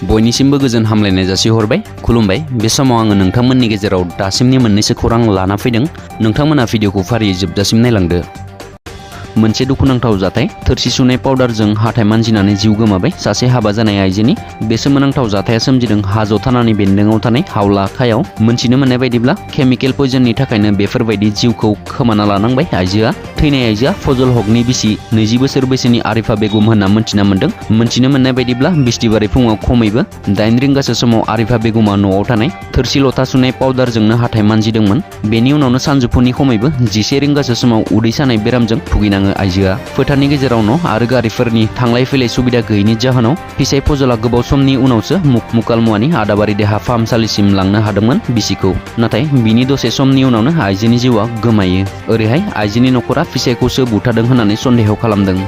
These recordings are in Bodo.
बयनिसिमबो गोजोन हामलायनाय जासिहरबाय खुलुमबाय। बे समाव आङो नोंथांमोननि गेजेराव दासिमनि मोननैसो खौरां लाना फैदों। नोंथांमोना भिडिअखौ फारियै जोबजासिम नायलांदो। मोनसे दुखुनांथाव जाथाय, थोरसि सुनाय पाउडारजों हाथाय मानजिनानै जिउ गोमाबाय सासे हाबा जानाय आइजोनि। बे सोमोनांथाव जाथाया सोमजिदों हाज' थानानि बेन्दोङाव थानाय हावलाखायाव। मोनथिनो मोननाय बायदिब्ला केमिकेल पयजननि थाखायनो बेफोरबायदि जिउखौ खोमाना लानांबाय आइजोआ। थैनाय आइजोआ फजल हकनि बिसि 20 बोसोर बैसोनि आरिफा बेगम होनना मोनथिना मोन्दों। मोनथिनो मोननाय बायदिब्ला बिस्थिबारै फुङाव खमैबो 8 रिंगासो समाव आरिफा बेगमा न'आव थानाय थोरसि लथा सुनाय पाउडारजोंनो हाथाय मानजिदोंमोन। बेनि उनावनो सानजौफुनि खमैबो 11 रिंगासो समाव उदै सानाय बेरामजों भुगिनाङो आइजोआ। फोथारनि गेजेराव न' आरो गारिफोरनि थांलाय फैलाय सुबिदा गैयैनि जाहोनाव फिसाइ फजला गोबाव समनि उनावसो मुकालमुवानि आदाबारि देहा फाहामसालिसिम लांनो हादोंमोन बिसिखौ। नाथाय बिनि दसे समनि उनावनो आइजोनि जिउआ गोमायो। ओरैहाय आइजोनि न'खरा फिसाइखौसो बुथारदों होननानै सन्देह खालामदों।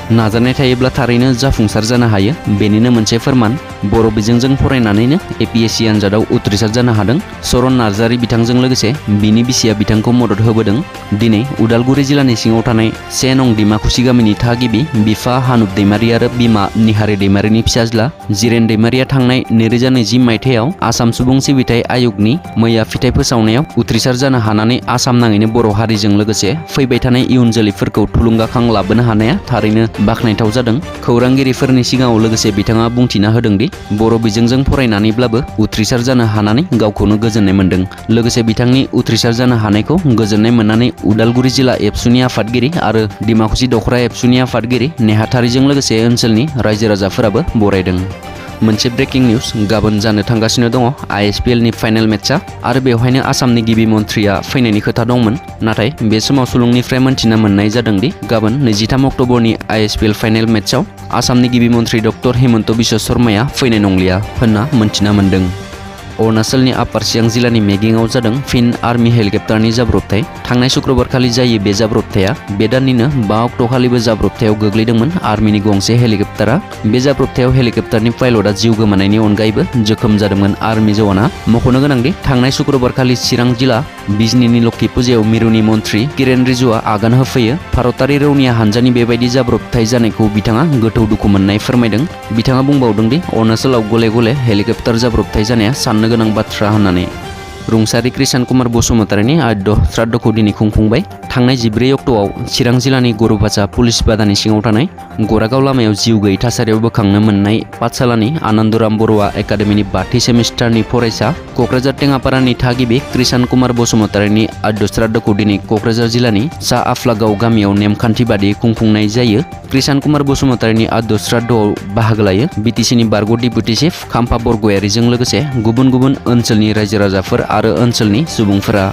नाजानाय थायोब्ला थारैनो जाफुंसार जानो हायो, बेनिनो मोनसे फोरमान। बर' बिजोंजों फरायनानैनो APSC आनजादाव उथ्रिसार जानो हादों चरण नार्जारी बिथांजों लोगोसे बिनि बिसिया बिथांखौ मदद होबोदों। दिनै उदालगुरि जिल्लानि सिङाव थानाय 1 नं डिमाकुसि गामिनि थागिबि बिफा हानुब दैमारि आरो बिमा निहारि दैमारिनि फिसाज्ला जिरेन दैमारिया थांनाय 2020 मायथाइयाव आसाम सुबुं सिबिथाइ आय'गनि मैया फिथाइ फोसावनायाव उथ्रिसार जानो हानानै आसाम नाङैनो बर' हारिजों लोगोसे फैबाय थानाय इयुन जोलैफोरखौ थुलुंगाखां लाबोनो हानाया थारैनो बाख्नायथाव जादों। खौरांगिरिफोरनि सिगाङाव लोगोसे बिथाङा बुंथिना होदोंदि बर' बिजोंजों फरायनानैब्लाबो उथ्रिसार जानो हानानै गावखौनो गोजोननाय मोन्दों। लोगोसे बिथांनि उथ्रिसार जानो हानायखौ गोजोननाय मोननानै उदालगुरि जिल्ला एबसुनि आफादगिरि आरो डिमाकुसि दख'रा एबसुनि आफादगिरि नेहाथारिजों लोगोसे ओनसोलनि रायजो राजाफोराबो बरायदों। मोनसे ब्रेकिं निउज, गाबोन जानो थांगासिनो दङ ISPL नि फाइनाल मेचआ आरो बेवहायनो आसामनि गिबि मन्थ्रिया फैनायनि खोथा दंमोन। नाथाय बे समाव सुलुंनिफ्राय मोनथिना मोननाय जादोंदि गाबोन 23 अक्ट'बरनि ISPL फाइनाल मेचआव आसामनि गिबि मन्थ्रि डक्टर हिमन्त बिश्व शर्माया फैनाय नंलिया होनना मोनथिना मोन्दों। अरुणाचलनि आपार सियां जिल्लानि मेगिंआव जादों फिन आर्मि हेलिकप्टारनि जाब्रबथाय। थांनाय शुक्रबारखालि जायो बे जाब्रबथाया। बे दाननिनो 5 अक्ट'खालिबो जाब्रबथायाव गोग्लैदोंमोन आर्मिनि गंसे हेलिकप्टारा। बे जाब्रबथायाव हेलिकप्टारनि पाइलटआ जिउ गोमानायनि अनगायैबो जोखोम जादोंमोन आर्मि जवाना। मख'नो गोनांदि थांनाय शुक्रबारखालि चिरां जिल्ला बिजनीनि लक्ष्मी पुजायाव मिरुनि मन्थ्रि किरेन रिजिजुआ आगान होफैयो। भारतारि रौनिया हानजानि बेबायदि जाब्रबथाय जानायखौ बिथाङा गोथौ दुखु मोननाय फोरमायदों। बिथाङा बुंबावदोंदि अरुणाचलाव गले गले हेलिकप्टार जाब्रबथाय जानाया साननो गोनां बाथ्रा होननानै। रुंसारि कृष्ण कुमार बसुमतारीनि आद्य श्राद्धखौ दिनै खुंफुंबाय। थांनाय 14 अक्ट'आव चिरां जिल्लानि गरुबाचा पुलिस बादानि सिङाव थानाय गरागाव लामायाव जिउ गैयै थासारियाव बोखांनो मोननाय पाठशालानि आनन्दराम बरुवा एकाडेमिनि 5थि सेमिस्टारनि फरायसा क'क्राझार टेङापारानि थागिबि कृष्ण कुमार बसुमतारीनि आद्य श्राद्धखौ दिनै क'क्राझार जिल्लानि सा आफलागाव गामियाव नेमखान्थि बादियै खुंफुंनाय जायो। कृष्ण कुमार बसुमतारीनि आद्य श्राद्धआव बाहागो लायो BTC नि बारग' डिप्युटि चिफ खाम्फा बरगयारीजों लोगोसे गुबुन गुबुन ओनसोलनि रायजो राजाफोर आरो ओनसोलनि सुबुंफोरा।